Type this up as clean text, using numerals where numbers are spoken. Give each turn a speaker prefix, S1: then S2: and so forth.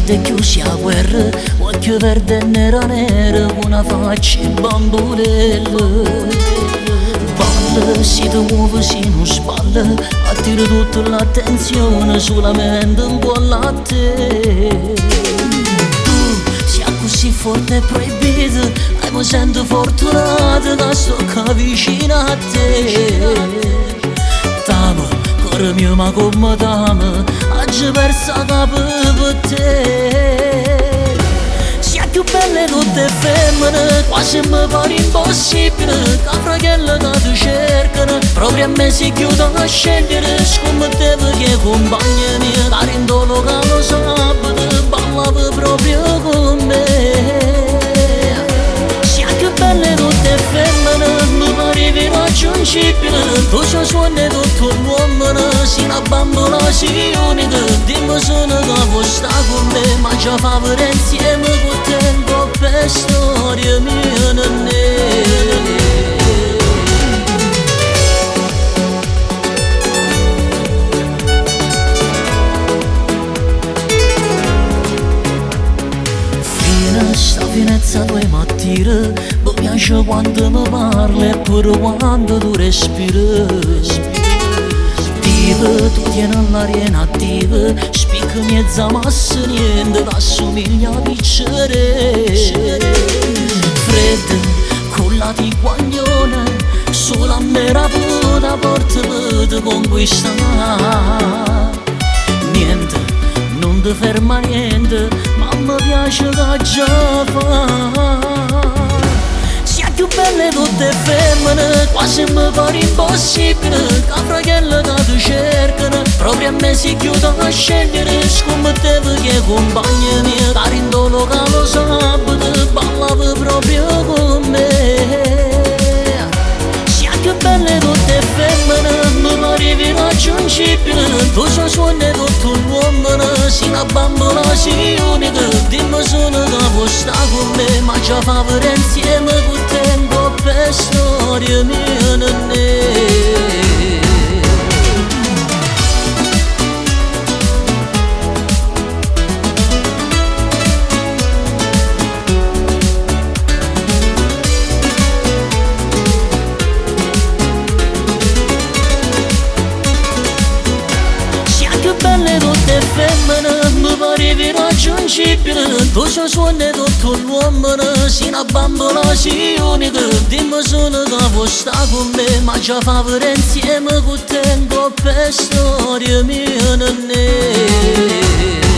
S1: gente chiusi a guerra, occhio verde e nera nera, una faccia in bambolella. Balla, si ti muove, si non spalla, attira tutta l'attenzione solamente un po' a te. Tu sei così forte e proibita, mi sento fortunata che sto qua vicino a te. Tama, cuore mio ma come tama, oggi persa capo per te. Sia più belle tutte femmine, quasi mi pare impossibile, che fratello che tu cercano, proprio a me si chiudono a scegliere, scommettevo che compagni mia, che in dolo che lo sabato, ballava proprio con me. Belle tutte femmine, mi parevi irraggiungibile, tu ci suoni tutto l'uomo, sino a bambola si unica, dimmi solo che vuoi stare con me, ma già favore insieme con te, un po' per storia mia nenne. Sta finestra tua mattina, mi piace quando mi parli e pure quando tu respiri. Attiva, tu tieni l'aria inattiva, spicca mezza massa, niente che assomiglia a piccere. Fredda, con la di guaglione, solo a me la puta porta per conquistare. Niente, non ti ferma niente, ma mi piace che già fa. Sia più belle tutte femmine, quasi mi pare impossibile, che fratello che tu cercano, proprio a me si chiudono a scegliere, scommettevo che compagni mia, che in dolo che lo sabato, ballava proprio con me. Sia più belle tutte femmine, mi parevi irraggiungibile, tu ci suoni tutto l'uomo, sino a bambola si unica, dimmi solo che vuoi stare con me, ma già favore insieme con te, un po' per storia mia nenne. Femmine, mi parevi irraggiungibile, tu ci suoni tutto l'uomo, sino a bambola si unica, dimmi solo che vuoi stare con me, ma già favore insieme con te, un po' per storia mia nenne.